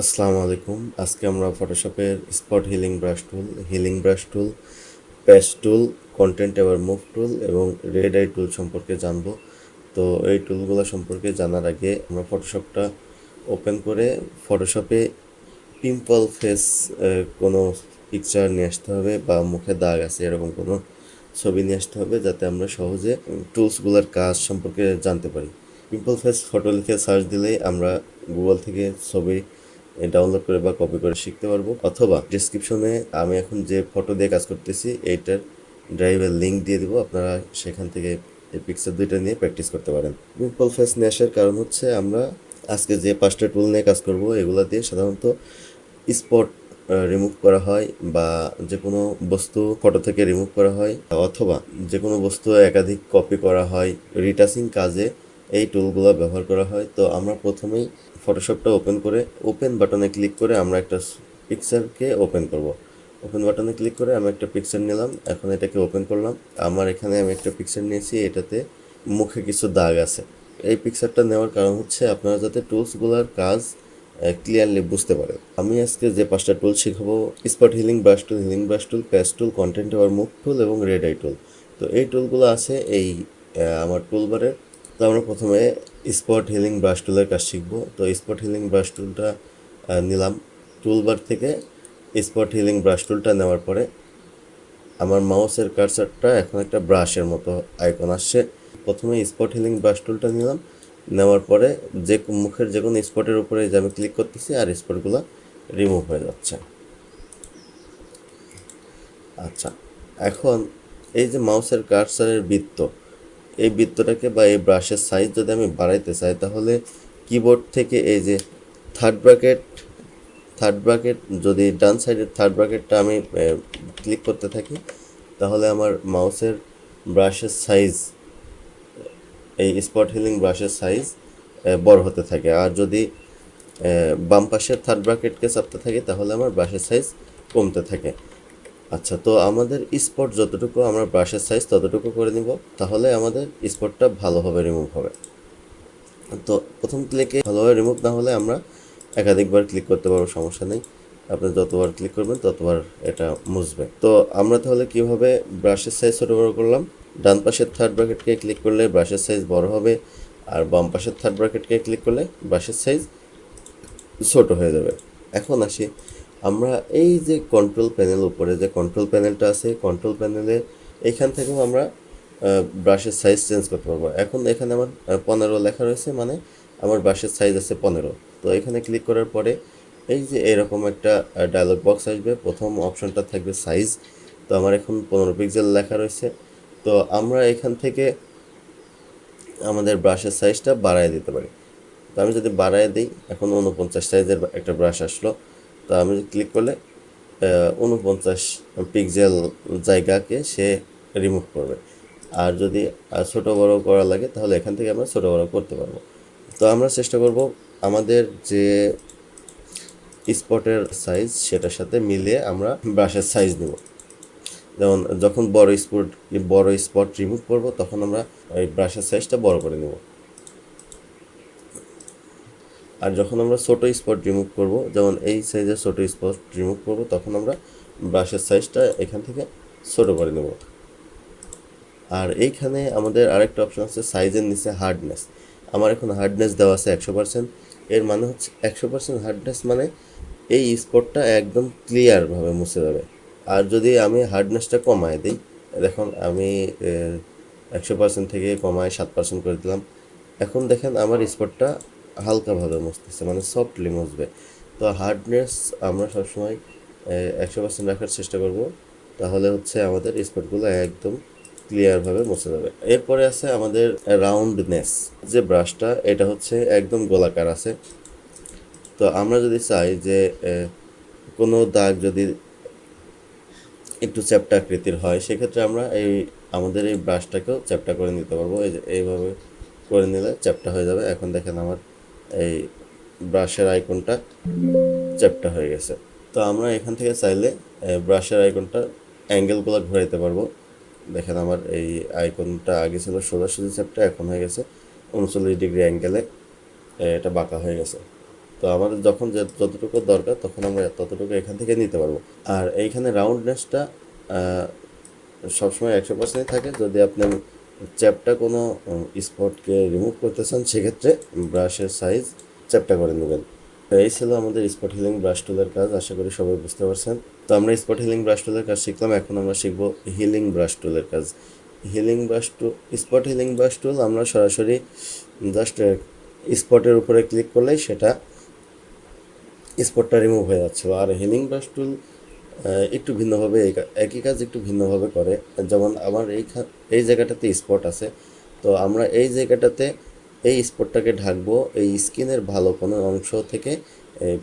আসসালামু আলাইকুম। আজকে আমরা ফটোশপের স্পট হিলিং ব্রাশ টুল, প্যাচ টুল, কন্টেন্ট এবার মুভ টুল এবং রেড আই টুল সম্পর্কে জানব। তো এই টুলগুলো সম্পর্কে জানার আগে আমরা ফটোশপটা ওপেন করে ফটোশপে পিম্পল ফেস কোনো পিকচার নিয়ে আসতে হবে বা মুখে দাগ আছে এরকম কোনো ছবি নিয়ে আসতে হবে, যাতে আমরা সহজে টুলসগুলোর কাজ সম্পর্কে জানতে পারি। পিম্পল ফেস ফটো লিখে সার্চ দিলেই আমরা গুগল থেকে ছবি ডাউনলোড করে বা কপি করে শিখতে পারবো, অথবা ডিসক্রিপশনে আমি এখন যে ফটো দিয়ে কাজ করতেছি এইটার ড্রাইভের লিঙ্ক দিয়ে দিব, আপনারা সেখান থেকে এই পিকচার দুইটা নিয়ে প্র্যাকটিস করতে পারেন। পিম্পল ফেস নিয়ে আসার কারণ হচ্ছে আমরা আজকে যে 5টা টুল নিয়ে কাজ করব এগুলা দিয়ে সাধারণত স্পট রিমুভ করা হয়, বা যে কোনো বস্তু ফটো থেকে রিমুভ করা হয়, অথবা যে কোনো বস্তু একাধিক কপি করা হয়। রিটাচিং কাজে এই টুলগুলো ব্যবহার করা হয়। তো আমরা প্রথমেই ফটোশপটা ওপেন করে ওপেন বাটনে ক্লিক করে আমরা একটা পিকচারকে ওপেন করব। ওপেন বাটনে ক্লিক করে আমি একটা পিকচার নিলাম, এখন এটাকে ওপেন করলাম। আমার এখানে আমি একটা পিকচার নিয়েছি, এটাতে মুখে কিছু দাগ আছে। এই পিকচারটা নেওয়ার কারণ হচ্ছে আপনারা যাতে টুলসগুলোর কাজ ক্লিয়ারলি বুঝতে পারেন। আমি আজকে যে 5টা টুল শিখাবো, স্পট হিলিং ব্রাশ টুল, প্যাচ টুল, কন্টেন্ট আবার মুভ টুল এবং রেড আই টুল। তো এই টুলগুলো আছে এই আমার টুলবারে। তো আমরা প্রথমে স্পট হিলিং ব্রাশ টুলের কাজ শিখবো। তো স্পট হিলিং ব্রাশ টুলটা নিলাম টুলবার থেকে। স্পট হিলিং ব্রাশ টুলটা নেওয়ার পরে আমার মাউসের কার্সারটা এখন একটা ব্রাশের মতো আইকন আসছে। প্রথমে স্পট হিলিং ব্রাশ টুলটা নিলাম, নেওয়ার পরে যে মুখের যে কোনো স্পটের উপরে যে আমি ক্লিক করতেছি আর স্পটগুলো রিমুভ হয়ে যাচ্ছে। আচ্ছা, এখন এই যে মাউসের কার্সারের বৃত্ত, এই বৃত্তটাকে বা এই ব্রাশের সাইজ যদি আমি বাড়াইতে চাই, তাহলে কিবোর্ড থেকে এই যে থার্ড ব্র্যাকেট যদি ডান সাইডের থার্ড ব্র্যাকেটটা আমি ক্লিক করতে থাকি, তাহলে আমার মাউসের ব্রাশের সাইজ, এই স্পট হিলিং ব্রাশের সাইজ বড় হতে থাকে। আর যদি বাম পাশের থার্ড ব্র্যাকেটকে চাপতে থাকি, তাহলে আমার ব্রাশের সাইজ কমতে থাকে। আচ্ছা, তো আমাদের স্পট যতটুকু আমরা ব্রাশের সাইজ ততটুকু করে নিব, তাহলে আমাদের স্পটটা ভালোভাবে রিমুভ হবে। তো প্রথম ক্লিকে ভালোভাবে রিমুভ না হলে আমরা একাধিকবার ক্লিক করতে পারবো, সমস্যা নেই। আপনি যতবার ক্লিক করবেন ততবার এটা মুছবে। তো আমরা তাহলে কিভাবে ব্রাশের সাইজ ছোটো বড়ো করলাম? ডান পাশের থার্ড ব্র্যাকেটকে ক্লিক করলে ব্রাশের সাইজ বড় হবে, আর বাম পাশের থার্ড ব্র্যাকেটকে ক্লিক করলে ব্রাশের সাইজ ছোট হয়ে যাবে। এখন আসি, আমরা এই যে কন্ট্রোল প্যানেল, উপরে যে কন্ট্রোল প্যানেলটা আছে, কন্ট্রোল প্যানেলে এইখান থেকেও আমরা ব্রাশের সাইজ চেঞ্জ করতে পারবো। এখন এখানে আমার 15 লেখা রয়েছে, মানে আমার ব্রাশের সাইজ আছে 15। তো এখানে ক্লিক করার পরে এই যে এরকম একটা ডায়লগ বক্স আসবে, প্রথম অপশনটা থাকবে সাইজ। তো আমার এখন 15 পিক্সেল লেখা রয়েছে। তো আমরা এখান থেকে আমাদের ব্রাশের সাইজটা বাড়ায় দিতে পারি। তো আমি যদি বাড়ায় দিই, এখন 49 সাইজের একটা ব্রাশ আসলো। তো আমি ক্লিক করলে 49 পিক্সেল জায়গাকে সে রিমুভ করবে। আর যদি ছোট বড় করা লাগে, তাহলে এখান থেকে আমরা ছোট বড় করতে পারবো। তো আমরা চেষ্টা করব আমাদের যে স্পটের সাইজ সেটার সাথে মিলিয়ে আমরা ব্রাশের সাইজ নেব। যেমন যখন বড় স্পট রিমুভ করব, তখন আমরা এই ব্রাশের সাইজটা বড় করে নেব। আর যখন আমরা ছোটো স্পট রিমুভ করব, যেমন এই সাইজের ছোটো স্পট রিমুভ করব, তখন আমরা ব্রাশের সাইজটা এখান থেকে ছোটো করে নেব। আর এইখানে আমাদের আরেকটা অপশন আছে সাইজের নিচে হার্ডনেস। আমার এখন হার্ডনেস দেওয়া আছে 100%। এর মানে হচ্ছে 100% হার্ডনেস মানে এই স্পটটা একদম ক্লিয়ারভাবে মুছে যাবে। আর যদি আমি হার্ডনেসটা কমায় দিই, দেখুন আমি 100% থেকে কমায় 7% করে দিলাম, এখন দেখেন আমার স্পটটা হালকাভাবে মুছতেছে, মানে সফটলি মুছবে। তো হার্ডনেস আমরা সবসময় 100% রাখার চেষ্টা করব, তাহলে হচ্ছে আমাদের স্পটগুলো একদম ক্লিয়ারভাবে মুছে যাবে। এরপরে আছে আমাদের রাউন্ডনেস। যে ব্রাশটা, এটা হচ্ছে একদম গোলাকার আছে। তো আমরা যদি চাই যে কোনো দাগ যদি একটু চ্যাপ্টা আকৃতির হয়, সেক্ষেত্রে আমরা আমাদের এই ব্রাশটাকেও চ্যাপ্টা করে নিতে পারবো। এই যে এইভাবে করে নিলে চ্যাপ্টা হয়ে যাবে। এখন দেখেন আমার এই ব্রাশের আইকনটা চ্যাপ্টা হয়ে গেছে। তো আমরা এখান থেকে চাইলে ব্রাশের আইকনটা অ্যাঙ্গেলগুলো ঘোরাইতে পারবো। দেখেন আমার এই আইকনটা আগে ছিল সোজাসুজি চ্যাপ্টা, এখন হয়ে গেছে 39 ডিগ্রি অ্যাঙ্গেলে এটা বাঁকা হয়ে গেছে। তো আমাদের যখন যতটুকু দরকার তখন আমরা ততটুকু এখান থেকে নিতে পারবো। আর এইখানে রাউন্ডনেসটা সবসময় 100% থাকে। যদি আপনি চ্যাপটা কোনো স্পটকে রিমুভ করতে চান সেক্ষেত্রে ব্রাশের সাইজ চ্যাপটা করে নেবেন। এই ছিল আমাদের স্পট হিলিং ব্রাশ টুলের কাজ। আশা করি সবাই বুঝতে পারছেন। তো আমরা স্পট হিলিং ব্রাশ টুলের কাজ শিখলাম, এখন আমরা শিখবো হিলিং ব্রাশ টুলের কাজ। হিলিং ব্রাশ টুল, স্পট হিলিং ব্রাশ টুল আমরা সরাসরি জাস্ট স্পটের উপরে ক্লিক করলেই সেটা স্পটটা রিমুভ হয়ে যাচ্ছিলো। আর হিলিং ব্রাশ টুল একটু ভিন্নভাবে একই কাজ একটু ভিন্নভাবে করে। যেমন আমার এই জায়গাটাতে স্পট আছে, তো আমরা এই জায়গাটাতে এই স্পটটাকে ঢাকবো এই স্কিনের ভালো কোনো অংশ থেকে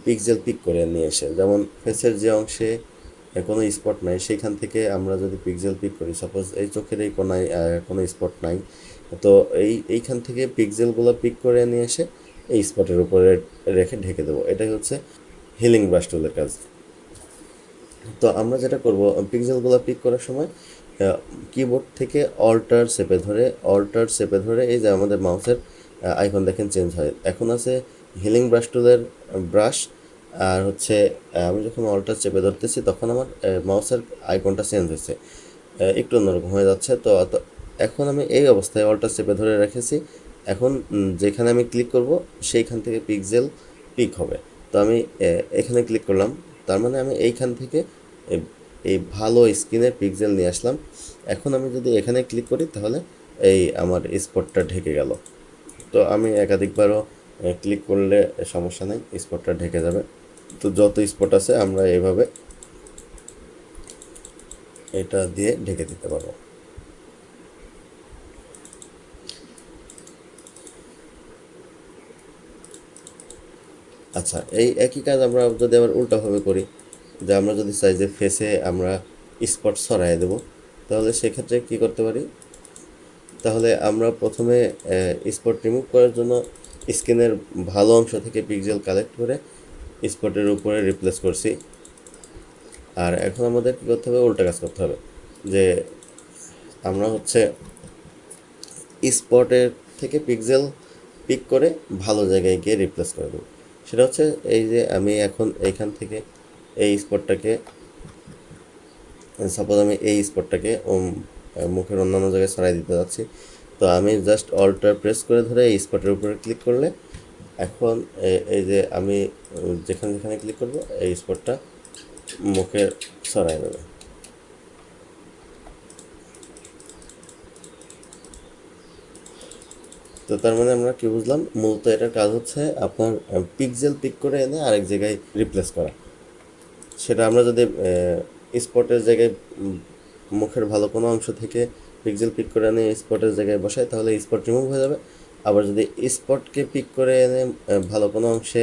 পিক্সেল পিক করে নিয়ে এসে। যেমন ফেসের যে অংশে কোনো স্পট নাই সেইখান থেকে আমরা যদি পিক্সেল পিক করি, সাপোজ এই চোখের এই কোনায় কোনো স্পট নাই, তো এইখান থেকে পিক্সেলগুলো পিক করে নিয়ে এসে এই স্পটের উপরে রেখে ঢেকে দেবো। এটাই হচ্ছে হিলিং ব্রাশ টুলের কাজ। তো আমরা যেটা করব, পিক্সেলগুলো পিক করার সময় কিবোর্ড থেকে অল্টার চেপে ধরে এই যে আমাদের মাউসের আইকন দেখেন চেঞ্জ হয়। এখন আছে হিলিং ব্রাশ টুলের ব্রাশ, আর হচ্ছে আমি যখন অল্টার চেপে ধরতেছি তখন আমার মাউসের আইকনটা চেঞ্জ হয়েছে, একটু অন্যরকম হয়ে যাচ্ছে। তো এখন আমি এই অবস্থায় অল্টার চেপে ধরে রেখেছি। এখন যেখানে আমি ক্লিক করব সেইখান থেকে পিক্সেল পিক হবে। তো আমি এখানে ক্লিক করলাম, তার মানে আমি এইখান থেকে এই ভালো স্ক্রিনের পিক্সেল নিয়ে আসলাম। এখন আমি যদি এখানে ক্লিক করি তাহলে এই আমার স্পটটা ঢেকে গেল। তো আমি একাধিকবারও ক্লিক করলে সমস্যা নেই, স্পটটা ঢেকে যাবে। তো যত স্পট আছে আমরা এইভাবে এটা দিয়ে ঢেকে দিতে পারবো। আচ্ছা, এই একই কাজ আমরা যদি আবার উল্টাভাবে করি, যে আমরা যদি চাই যে ফেসে আমরা স্পট সরাই দেব, তাহলে সেক্ষেত্রে কি করতে পারি, তাহলে আমরা প্রথমে স্পট রিমুভ করার জন্য স্কিনের ভালো অংশ থেকে পিক্সেল কালেক্ট করে স্পটের উপরে রিপ্লেস করছি। আর এখন আমাদের কী করতে হবে, উল্টা কাজ করতে হবে, যে আমরা হচ্ছে স্পটের থেকে পিক্সেল পিক করে ভালো জায়গায় গিয়ে রিপ্লেস করে দেবো। সেটা হচ্ছে এই যে আমি এখন এইখান থেকে এই স্পটটাকে, সাপোজ আমি এই স্পটটাকে মুখের অন্যান্য জায়গায় সরাই দিতে যাচ্ছি। তো আমি জাস্ট অল্টার প্রেস করে ধরে এই স্পটের উপরে ক্লিক করলে এখন এই যে আমি যেখানে যেখানে ক্লিক করব এই স্পটটা মুখের সরাই দেবে। তো তার মানে আমরা কি বুঝলাম, মূলত এটার কাজ হচ্ছে আপনার পিক্সেল পিক করে এনে আরেক জায়গায় রিপ্লেস করা। সেটা আমরা যদি স্পটের জায়গায় মুখের ভালো কোনো অংশ থেকে পিক্সেল পিক করে এনে স্পটের জায়গায় বসাই তাহলে স্পট রিমুভ হয়ে যাবে। আবার যদি স্পটকে পিক করে এনে ভালো কোনো অংশে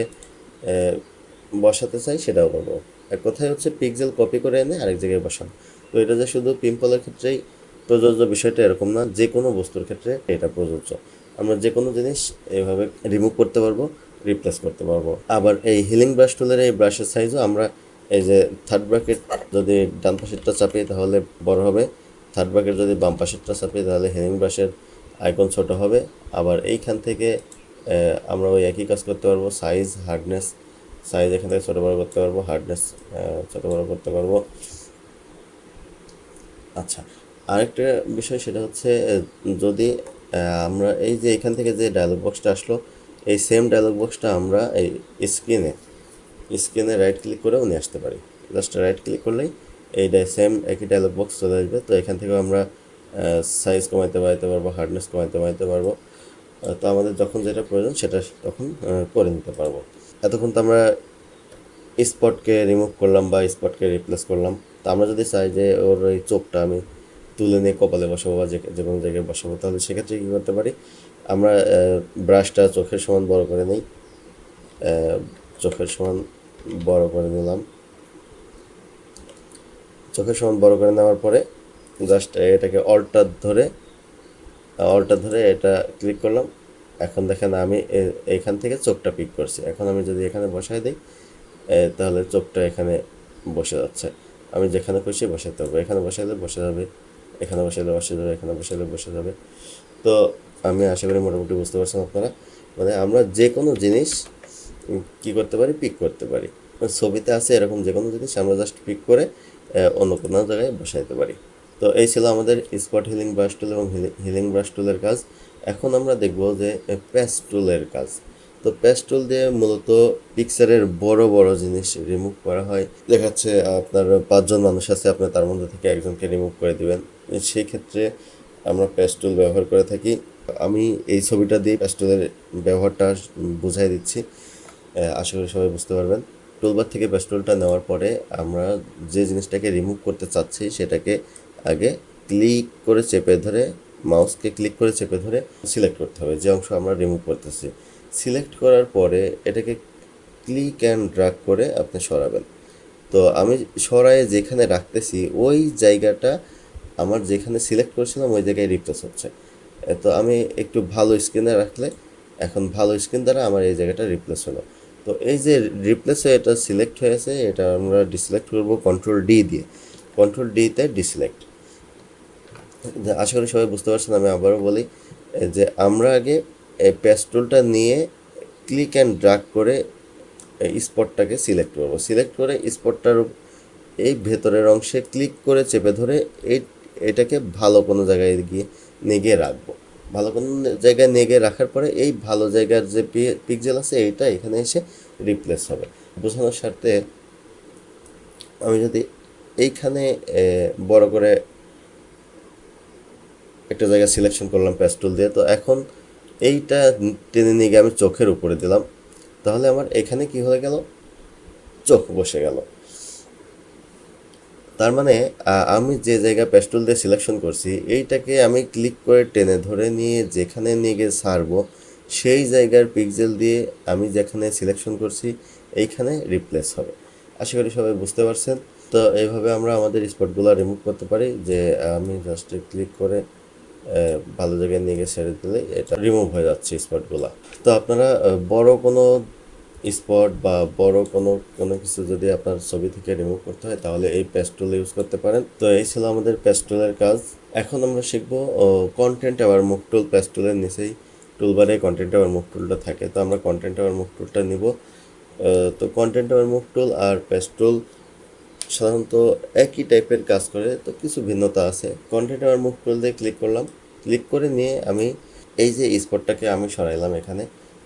বসাতে চাই সেটাও করবো। এক কথায় হচ্ছে পিক্সেল কপি করে এনে আরেক জায়গায় বসানো। তো এটা যে শুধু পিম্পলের ক্ষেত্রেই প্রযোজ্য বিষয়টা এরকম না, যে কোনো বস্তুর ক্ষেত্রে এটা প্রযোজ্য। আমরা যে কোনো জিনিস এইভাবে রিমুভ করতে পারবো, রিপ্লেস করতে পারবো। আবার এই হিলিং ব্রাশ টুলের এই ব্রাশের সাইজও আমরা এই যে থার্ড ব্র্যাকেট যদি ডান পাশেরটা চাপি তাহলে বড় হবে, থার্ড ব্র্যাকেট যদি বাম পাশেরটা চাপি তাহলে হিলিং ব্রাশের আইকন ছোট হবে। আবার এইখান থেকে আমরা ওই একই কাজ করতে পারবো, সাইজ এখান থেকে ছোটো বড়ো করতে পারবো, হার্ডনেস ছোটো বড়ো করতে পারবো। আচ্ছা, আরেকটা বিষয় সেটা হচ্ছে যদি আমরা এই যে এখান থেকে যে ডায়লগ বক্সটা আসলো, এই সেম ডায়লগ বক্সটা আমরা এই স্ক্রিনে রাইট ক্লিক করেও নিয়ে আসতে পারি। জাস্ট রাইট ক্লিক করলেই এই সেম একই ডায়লগ বক্স চলে আসবে। তো এখান থেকেও আমরা সাইজ কমাইতে পারবো, হার্ডনেস কমাইতে পারবো। তো আমাদের যখন যেটা প্রয়োজন সেটা তখন করে নিতে পারবো। এতক্ষণ তো আমরা স্পটকে রিমুভ করলাম বা স্পটকে রিপ্লেস করলাম। তো আমরা যদি চাই যে ওর ওই চোখটা আমি তুলে নিয়ে কপালে বসাবো বা যে কোনো জায়গায় বসাবো, তাহলে সেক্ষেত্রে কী করতে পারি, আমরা ব্রাশটা চোখের সমান বড় করে নিই, চোখের সমান বড় করে নিলাম। চোখের সমান বড় করে নেওয়ার পরে জাস্ট এটাকে অল্টার ধরে এটা ক্লিক করলাম। এখন দেখেন আমি এইখান থেকে চোখটা পিক করছি। এখন আমি যদি এখানে বসাই দিই তাহলে চোখটা এখানে বসে যাচ্ছে। আমি যেখানে খুশি বসাতে পারবো, এখানে বসাইলে বসে যাবে, এখানে বসাইলে বসে যাবে, এখানে বসাইলে বসে যাবে। তো আমি আশা করি মোটামুটি বুঝতে পারছেন আপনারা। মানে আমরা যে কোনো জিনিস কি করতে পারি, পিক করতে পারি। ছবিতে আছে এরকম যে কোনো জিনিস আমরা জাস্ট পিক করে অন্য কোনো জায়গায় বসাইতে পারি। তো এই ছিল আমাদের স্পট হিলিং ব্রাশ টুল এবং হিলিং ব্রাশ টুলের কাজ। এখন আমরা দেখব যে প্যাচ টুলের কাজ। তো প্যাচ টুল দিয়ে মূলত পিকচারের বড় বড় জিনিস রিমুভ করা হয়। দেখাচ্ছে আপনার 5 জন মানুষ আছে, আপনি তার মধ্যে থেকে একজনকে রিমুভ করে দিবেন, সেই ক্ষেত্রে আমরা প্যাচ টুল ব্যবহার করে থাকি। আমি এই ছবিটা দিয়ে প্যাচ টুলের ব্যবহারটা বুঝাই দিচ্ছি, আশা করি সবাই বুঝতে পারবেন। টুলবার থেকে প্যাচ টুলটা নেওয়ার পরে আমরা যে জিনিসটাকে রিমুভ করতে চাচ্ছি সেটাকে আগে ক্লিক করে চেপে ধরে, মাউসকে ক্লিক করে চেপে ধরে সিলেক্ট করতে হবে যে অংশ আমরা রিমুভ করতেছি। সিলেক্ট করার পরে এটাকে ক্লিক অ্যান্ড ড্র্যাগ করে আপনি সরাবেন। তো আমি সরায়ে যেখানে রাখতেছি ওই জায়গাটা আমার যেখানে সিলেক্ট করেছিলাম ওই জায়গায় রিপ্লেস হচ্ছে। তো আমি একটু ভালো স্ক্রিনে রাখলে এখন ভালো স্ক্রিন দ্বারা আমার এই জায়গাটা রিপ্লেস হলো। তো এই যে রিপ্লেস হয়ে এটা সিলেক্ট হয়েছে, এটা আমরা ডিসিলেক্ট করব কন্ট্রোল ডি দিয়ে। কন্ট্রোল ডিতে ডিসিলেক্ট। আশা করি সবাই বুঝতে পারছেন। আমি আবারও বলি যে আমরা আগে এই প্যাচ টুলটা নিয়ে ক্লিক অ্যান্ড ড্র্যাগ করে স্পটটাকে সিলেক্ট করব। সিলেক্ট করে স্পটটার এই ভেতরের অংশে ক্লিক করে চেপে ধরে এটাকে ভালো কোনো জায়গায় নিয়ে গিয়ে রাখবো। ভালো কোনো জায়গায় নিয়ে গিয়ে রাখার পরে এই ভালো জায়গার যে পিক্সেল আছে এইটা এখানে এসে রিপ্লেস হবে। বোঝানোর স্বার্থে আমি যদি এইখানে বড় করে একটা জায়গা সিলেকশন করলাম প্যাচ টুল দিয়ে, তো এখন এইটা টেনে নিয়ে গিয়ে আমি চোখের উপরে দিলাম, তাহলে আমার এখানে কি হয়ে গেল, চোখ বসে গেল। তার মানে আমি যে জায়গা প্যাচ টুল দিয়ে সিলেকশন করছি এইটাকে আমি ক্লিক করে টেনে ধরে নিয়ে যেখানে নিয়ে গিয়ে ছাড়বো সেই জায়গার পিক্সেল দিয়ে আমি যেখানে সিলেকশন করছি এইখানে রিপ্লেস হবে। আশা করি সবাই বুঝতে পারছেন। তো এইভাবে আমরা আমাদের স্পটগুলো রিমুভ করতে পারি, যে আমি জাস্ট ক্লিক করে ভালো জায়গায় নিয়ে গিয়ে ছেড়ে দিলে এটা রিমুভ হয়ে যাচ্ছে স্পটগুলো। তো আপনারা বড় কোনো স্পট বা বড় কোনো কিছু যদি আপনার ছবি থেকে রিমুভ করতে হয় তাহলে এই প্যাচ টুল ইউজ করতে পারেন। তো এই ছিল আমাদের প্যাচ টুলের কাজ। এখন আমরা শিখবো কন্টেন্ট আবার মুভ টুল। প্যাচ টুলের নিচেই টুলবারে কন্টেন্ট আবার মুভ টুলটা থাকে, তো আমরা কন্টেন্ট আবার মুভ টুলটা নিব। তো কন্টেন্ট আবার মুভ টুল আর প্যাচ টুল সাধারণত একই টাইপের কাজ করে, তো কিছু ভিন্নতা আছে। কন্টেন্ট আবার মুভ টুল দিয়ে ক্লিক করলাম, ক্লিক করে নিয়ে আমি এই যে স্পটটাকে আমি সরাইলাম এখানে,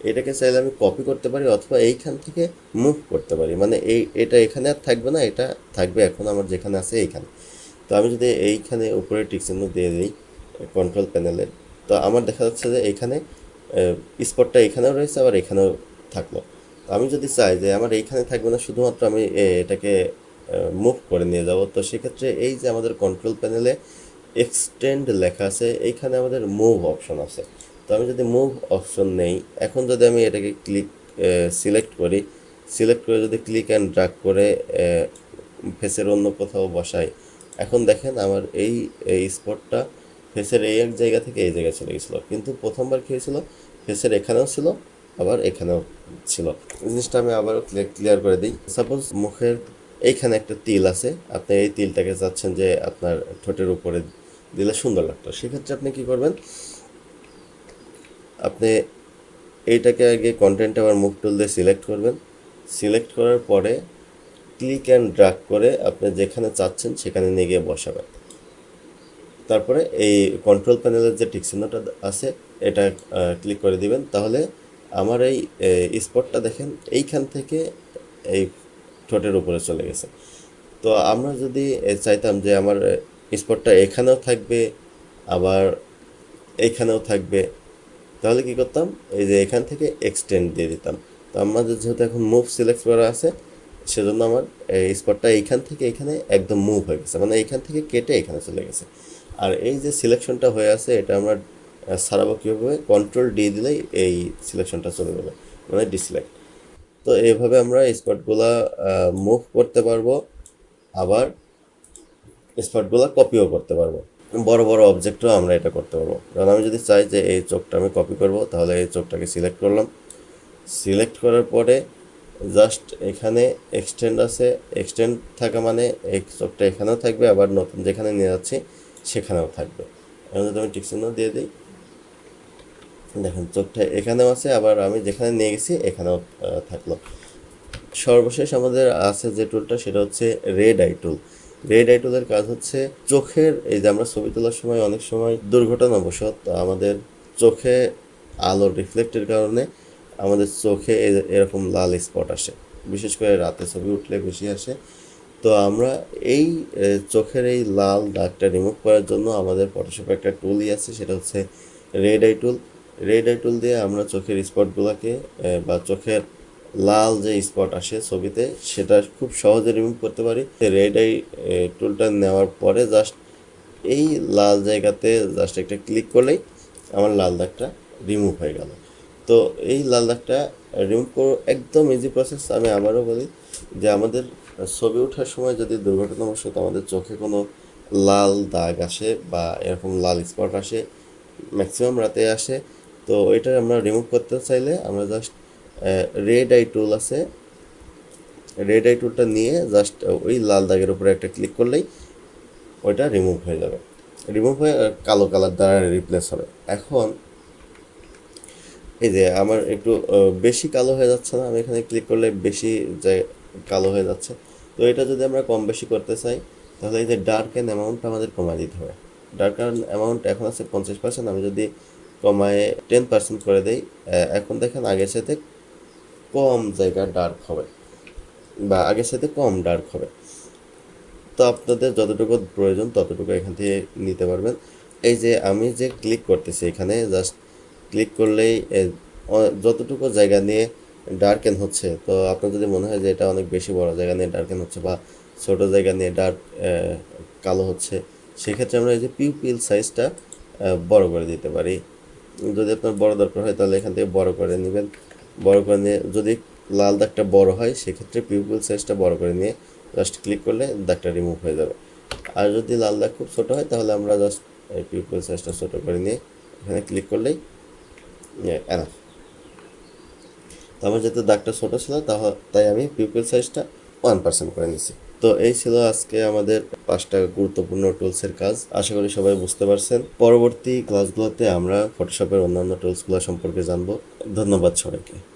এটাকে চাইলে আমি কপি করতে পারি অথবা এইখান থেকে মুভ করতে পারি, মানে এটা এখানে আর থাকবে না, এটা থাকবে এখন আমার যেখানে আছে এইখানে। তো আমি যদি এইখানে উপরে টিকচিহ্ন দিয়ে দিই কন্ট্রোল প্যানেলে, তো আমার দেখা যাচ্ছে যে এইখানে স্পটটা এখানেও রয়েছে আবার এখানেও থাকলো। তো আমি যদি চাই যে আমার এইখানে থাকবে না, শুধুমাত্র আমি এটাকে মুভ করে নিয়ে যাব, তো সেক্ষেত্রে এই যে আমাদের কন্ট্রোল প্যানেলে এক্সটেন্ড লেখা আছে, এইখানে আমাদের মুভ অপশন আছে। তো আমি যদি মুভ অপশন নেই, এখন যদি আমি এটাকে সিলেক্ট করি, সিলেক্ট করে যদি ক্লিক অ্যান্ড ড্র্যাগ করে ফেসের অন্য কোথাও বসাই, এখন দেখেন আমার এই স্পটটা ফেসের এই এক জায়গা থেকে এই জায়গায় চলে গেছিলো, কিন্তু প্রথমবার কী হয়েছিল, ফেসের এখানেও ছিল আবার এখানেও ছিল। জিনিসটা আমি আবারও ক্লিয়ার করে দিই। সাপোজ মুখের এইখানে একটা তিল আছে, আপনি এই তিলটাকে চাচ্ছেন যে আপনার ঠোঁটের উপরে দিলে সুন্দর লাগতো, সেক্ষেত্রে আপনি কি করবেন, আপনি এইটাকে আগে কন্টেন্ট আবার মুভ টুল দিয়ে সিলেক্ট করবেন। সিলেক্ট করার পরে ক্লিক অ্যান্ড ড্র্যাগ করে আপনি যেখানে চাচ্ছেন সেখানে নিয়ে গিয়ে বসাবেন। তারপরে এই কন্ট্রোল প্যানেলের যে টিক চিহ্নটা আছে এটা ক্লিক করে দিবেন, তাহলে আমার এই স্পটটা দেখেন এইখান থেকে এই ঠোঁটের উপরে চলে গেছে। তো আমরা যদি চাইতাম যে আমার স্পটটা এখানেও থাকবে আবার এইখানেও থাকবে, তাহলে কি করতাম, এই যে এখান থেকে এক্সটেন্ড দিয়ে দিতাম। তো আমাদের যেহেতু এখন মুভ সিলেক্ট করা আছে, সেজন্য আমার এই স্পটটা এইখান থেকে এখানে একদম মুভ হয়ে গেছে, মানে এইখান থেকে কেটে এখানে চলে গেছে। আর এই যে সিলেকশনটা হয়ে আছে এটা আমরা সারাবো কীভাবে, কন্ট্রোল ডি দিলেই এই সিলেকশনটা চলে যাবে, মানে ডিসিলেক্ট। তো এইভাবে আমরা স্পটগুলা মুভ করতে পারবো, আবার স্পটগুলা কপিও করতে পারবো। বড় বড় অবজেক্টও আমরা এটা করতে পারবো। কারণ আমি যদি চাই যে এই চোখটা আমি কপি করব, তাহলে এই চোখটাকে সিলেক্ট করলাম। সিলেক্ট করার পরে জাস্ট এখানে এক্সটেন্ড আছে, এক্সটেন্ড থাকা মানে এই চোখটা এখানেও থাকবে, আবার নতুন যেখানে নিয়ে যাচ্ছি সেখানেও থাকবে। এখন যদি আমি টিক চিহ্ন দিয়ে দিই, দেখেন চোখটা এখানেও আছে, আবার আমি যেখানে নিয়ে গেছি এখানেও থাকলো। সর্বশেষ আমাদের আছে যে টুলটা, সেটা হচ্ছে রেড আই টুল। রেড আই টুলের কাজ হচ্ছে চোখের, এই যে আমরা ছবি তোলার সময় অনেক সময় দুর্ঘটনাবশত আমাদের চোখে আলোর রিফ্লেক্টের কারণে আমাদের চোখে এরকম লাল স্পট আসে, বিশেষ করে রাতে ছবি উঠলে বেশি আসে। তো আমরা এই চোখের এই লাল দাগটা রিমুভ করার জন্য আমাদের ফটোশপে একটা টুলই আছে, সেটা হচ্ছে রেড আই টুল। রেড আই টুল দিয়ে আমরা চোখের স্পটগুলোকে বা চোখের লাল যে স্পট আসে ছবিতে, সেটা খুব সহজে রিমুভ করতে পারি। রেড আই টুলটা নেওয়ার পরে জাস্ট এই লাল জায়গাতে জাস্ট একটা ক্লিক করলেই আমার লাল দাগটা রিমুভ হয়ে গেল। তো এই লাল দাগটা রিমুভ করো একদম ইজি প্রসেস। আমি আবারও বলি যে আমাদের ছবি ওঠার সময় যদি দুর্ঘটনাবশত আমাদের চোখে কোনো লাল দাগ আসে বা এরকম লাল স্পট আসে, ম্যাক্সিমাম রাতে আসে, তো ওইটা আমরা রিমুভ করতে চাইলে আমরা জাস্ট রেড আই টুল আছে, রেড আই টুলটা নিয়ে জাস্ট ওই লাল দাগের উপরে একটা ক্লিক করলেই ওইটা রিমুভ হয়ে যাবে। রিমুভ হয়ে কালো কালার দ্বারা রিপ্লেস হবে। এখন এই যে আমার একটু বেশি কালো হয়ে যাচ্ছে না, আমি এখানে ক্লিক করলে বেশি কালো হয়ে যাচ্ছে। তো এটা যদি আমরা কম বেশি করতে চাই, তাহলে এই যে ডার্ক অ্যান্ড অ্যামাউন্টটা আমাদের কমায় দিতে হবে। ডার্ক অ্যান্ড অ্যামাউন্ট এখন আছে 50%, আমি যদি কমায় 10% করে দেই, এখন দেখেন আগের সাথে কম জায়গা ডার্ক হবে বা আগের সাথে কম ডার্ক হবে। তো আপনাদের যতটুকু প্রয়োজন ততটুকু এখান থেকে নিতে পারবেন। এই যে আমি যে ক্লিক করতেছি এখানে জাস্ট ক্লিক করলেই যতটুকু জায়গা নিয়ে ডার্কেন হচ্ছে, তো আপনার যদি মনে হয় যে এটা অনেক বেশি বড় জায়গা নিয়ে ডার্কেন হচ্ছে বা ছোট জায়গা নিয়ে ডার্ক কালো হচ্ছে, সেক্ষেত্রে আমরা এই যে পিউপিল সাইজটা বড় করে দিতে পারি। যদি আপনার বড় দরকার হয় তাহলে এখান থেকে বড় করে নেবেন। বড় করে নিয়ে যদি লাল দাগটা বড় হয়, সেক্ষেত্রে পিউপিল সাইজটা বড় করে নিয়ে জাস্ট ক্লিক করলে দাগটা রিমুভ হয়ে যাবে। আর যদি লাল দাগ খুব ছোটো হয়, তাহলে আমরা জাস্ট এই পিউপিল সাইজটা ছোটো করে নিয়ে এখানে ক্লিক করলেই এনাফ। তো আমার যেহেতু দাগটা ছোটো ছিল, তাই আমি পিউপিল সাইজটা 1% করে নিছি। তো এই ছিল আজকে আমাদের 5টা গুরুত্বপূর্ণ টুলসের কাজ। আশা করি সবাই বুঝতে পারছেন। পরবর্তী ক্লাসগুলোতে আমরা ফটোশপের অন্যান্য টুলসগুলো সম্পর্কে জানবো। ধন্যবাদ সবাইকে।